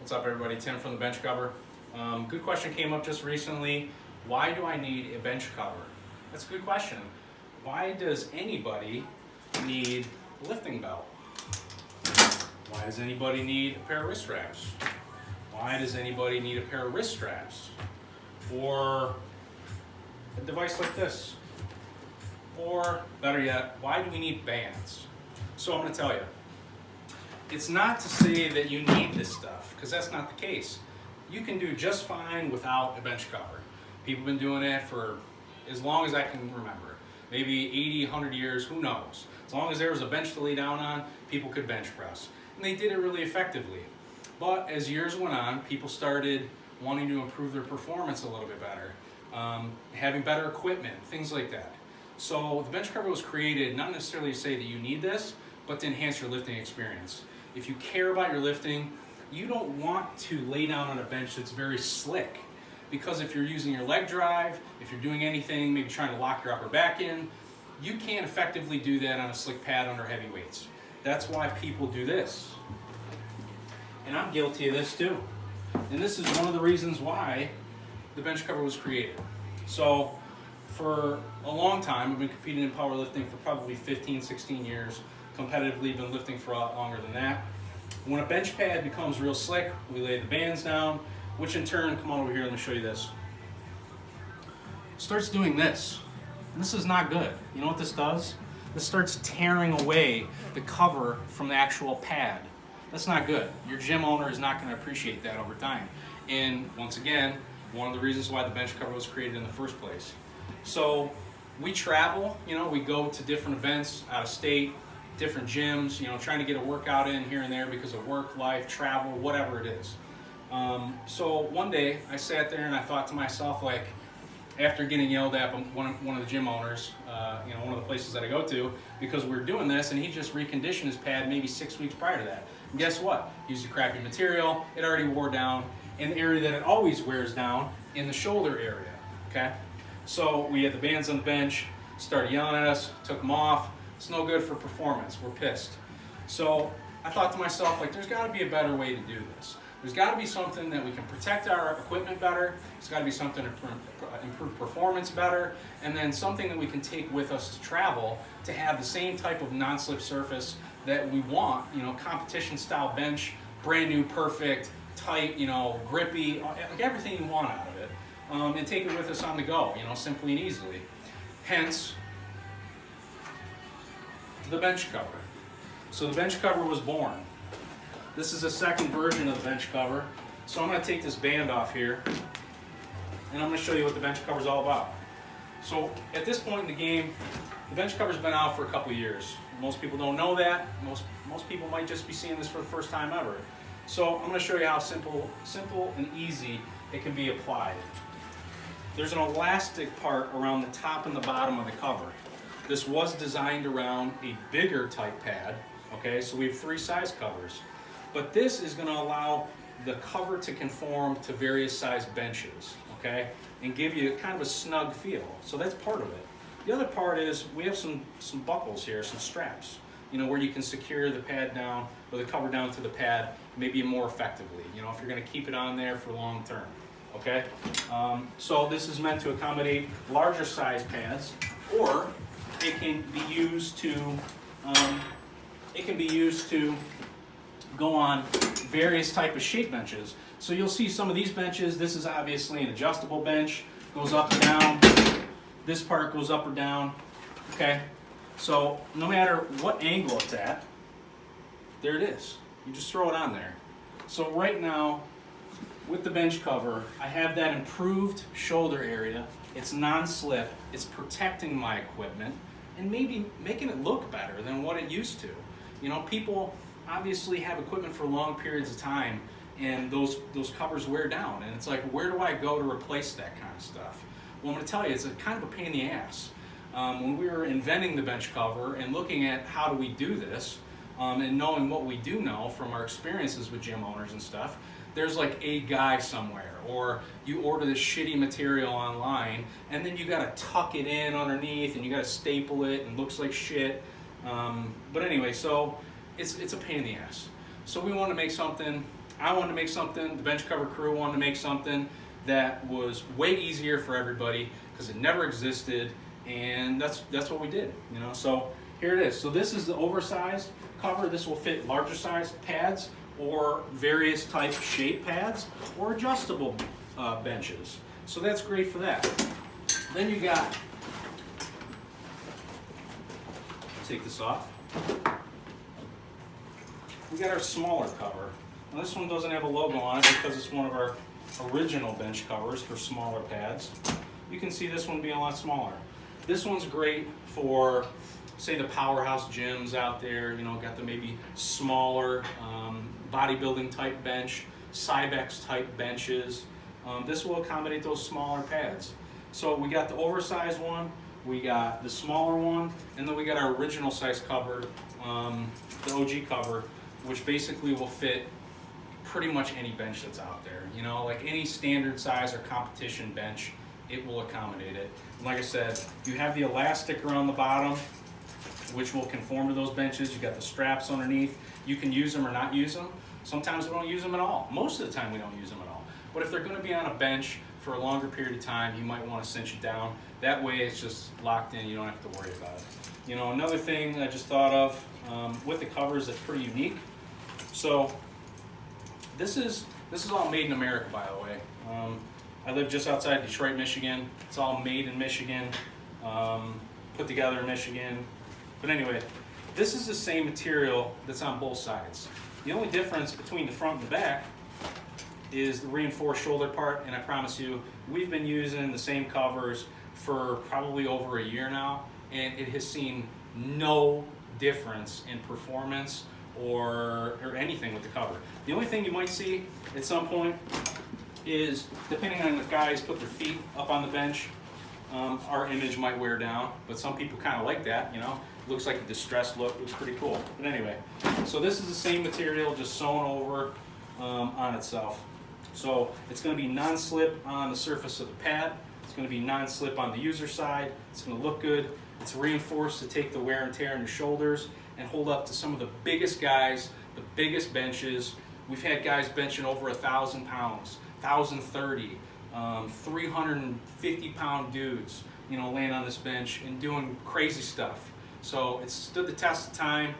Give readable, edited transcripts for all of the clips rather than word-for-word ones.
What's up, everybody? Tim from the Bench Cover. Good question came up just recently. Why do I need a bench cover? That's a good question. Why does anybody need a lifting belt? Why does anybody need a pair of wrist straps? Why does anybody need a pair of wrist straps? Or a device like this? Or better yet, why do we need bands? So I'm going to tell you. It's not to say that you need this stuff, because that's not the case. You can do just fine without a bench cover. People have been doing that for as long as I can remember. Maybe 80, 100 years, who knows. As long as there was a bench to lay down on, people could bench press. And they did it really effectively. But as years went on, people started wanting to improve their performance a little bit better, having better equipment, things like that. So the bench cover was created not necessarily to say that you need this, but to enhance your lifting experience. If you care about your lifting, you don't want to lay down on a bench that's very slick, because if you're using your leg drive, if you're doing anything, maybe trying to lock your upper back in, you can't effectively do that on a slick pad under heavy weights. That's why people do this. And I'm guilty of this too. And this is one of the reasons why the bench cover was created. So for a long time, I've been competing in powerlifting for probably 15, 16 years. Competitively, been lifting for a lot longer than that. When a bench pad becomes real slick, we lay the bands down, which in turn, come on over here, let me show you this. Starts doing this. And this is not good. You know what this does? This starts tearing away the cover from the actual pad. That's not good. Your gym owner is not going to appreciate that over time. And once again, one of the reasons why the bench cover was created in the first place. So we travel, we go to different events out of state, different gyms, trying to get a workout in here and there because of work, life, travel, whatever it is. So one day I sat there and I thought to myself, like, after getting yelled at by one of the gym owners, one of the places that I go to, because we were doing this, and he just reconditioned his pad maybe 6 weeks prior to that. And guess what? Used a crappy material. It already wore down in the area that it always wears down, in the shoulder area. Okay. So we had the bands on the bench, started yelling at us, took them off. It's no good for performance. We're pissed. So I thought to myself, like, there's got to be a better way to do this. There's got to be something that we can protect our equipment better. There's got to be something to improve performance better, and then something that we can take with us to travel to have the same type of non-slip surface that we want. Competition-style bench, brand new, perfect, tight, grippy, like everything you want out of it, and take it with us on the go, simply and easily. Hence the bench cover. So the bench cover was born. This is a second version of the bench cover. So I'm going to take this band off here, and I'm going to show you what the bench cover is all about. So at this point in the game, the bench cover's been out for a couple of years. Most people don't know that. Most people might just be seeing this for the first time ever. So I'm going to show you how simple and easy it can be applied. There's an elastic part around the top and the bottom of the cover. This was designed around a bigger type pad, okay? So we have 3 size covers. But this is going to allow the cover to conform to various size benches, okay? And give you kind of a snug feel. So that's part of it. The other part is we have some buckles here, some straps, where you can secure the pad down or the cover down to the pad maybe more effectively, if you're going to keep it on there for long term, okay? So this is meant to accommodate larger size pads, or it can be used to go on various type of shape benches. So you'll see some of these benches. This is obviously an adjustable bench, goes up and down. This part goes up or down. Okay, so no matter what angle it's at, there it is. You just throw it on there. So right now, with the bench cover, I have that improved shoulder area. It's non-slip. It's protecting my equipment and maybe making it look better than what it used to. People obviously have equipment for long periods of time, and those covers wear down, and it's like, where do I go to replace that kind of stuff? Well, I'm going to tell you, it's a kind of a pain in the ass. When we were inventing the bench cover and looking at how do we do this, and knowing what we do know from our experiences with gym owners and stuff, there's like a guy somewhere, or you order this shitty material online, and then you got to tuck it in underneath, and you got to staple it, and it looks like shit. But anyway, so it's a pain in the ass. So we want to make something I wanted to make something, the bench cover crew wanted to make something that was way easier for everybody because it never existed, and that's what we did, you know. So here it is. So this is the oversized cover. This will fit larger size pads or various type shape pads or adjustable benches. So that's great for that. Then you got, take this off. We got our smaller cover. Now this one doesn't have a logo on it because it's one of our original bench covers for smaller pads. You can see this one being a lot smaller. This one's great for, say, the powerhouse gyms out there, you know, got the maybe smaller bodybuilding type bench, Cybex type benches. This will accommodate those smaller pads. So we got the oversized one, we got the smaller one, and then we got our original size cover, the OG cover, which basically will fit pretty much any bench that's out there. You know, like any standard size or competition bench, it will accommodate it. And like I said, you have the elastic around the bottom, which will conform to those benches. You got the straps underneath. You can use them or not use them. Sometimes we don't use them at all. Most of the time we don't use them at all. But if they're going to be on a bench for a longer period of time, you might want to cinch it down. That way it's just locked in. You don't have to worry about it. You know, another thing I just thought of with the covers that's pretty unique. So this is all made in America, by the way. I live just outside Detroit, Michigan. It's all made in Michigan, put together in Michigan. But anyway, this is the same material that's on both sides. The only difference between the front and the back is the reinforced shoulder part, and I promise you, we've been using the same covers for probably over a year now, and it has seen no difference in performance or anything with the cover. The only thing you might see at some point is, depending on if guys put their feet up on the bench, our image might wear down, but some people kind of like that, you know. It looks like a distressed look. It's pretty cool. But anyway, so this is the same material, just sewn over on itself. So it's going to be non-slip on the surface of the pad. It's going to be non-slip on the user side. It's going to look good. It's reinforced to take the wear and tear on your shoulders and hold up to some of the biggest guys, the biggest benches. We've had guys benching over 1,000 pounds, 1,030, 350-pound dudes, you know, laying on this bench and doing crazy stuff. So it stood the test of time.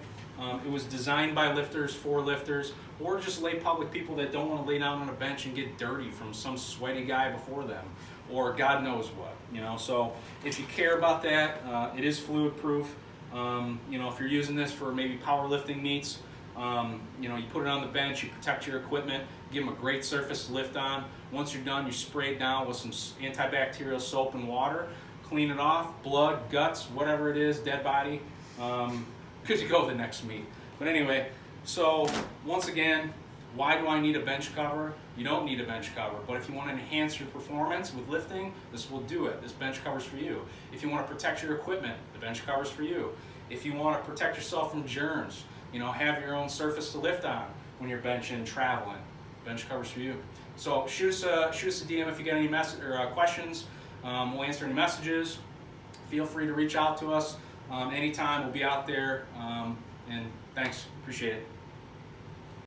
It was designed by lifters for lifters, or just lay public people that don't want to lay down on a bench and get dirty from some sweaty guy before them, or God knows what, you know. So if you care about that, it is fluid proof. You know, if you're using this for maybe powerlifting meets, you know, you put it on the bench, you protect your equipment, give them a great surface to lift on. Once you're done, you spray it down with some antibacterial soap and water, clean it off, blood, guts, whatever it is, dead body, good to go the next meet. But anyway, so once again, why do I need a bench cover? You don't need a bench cover, but if you want to enhance your performance with lifting, this will do it. This bench cover's for you. If you want to protect your equipment, the bench cover's for you. If you want to protect yourself from germs, you know, have your own surface to lift on when you're benching, traveling, bench cover's for you. So shoot us a DM if you get any questions. We'll answer any messages. Feel free to reach out to us anytime. We'll be out there. And thanks. Appreciate it.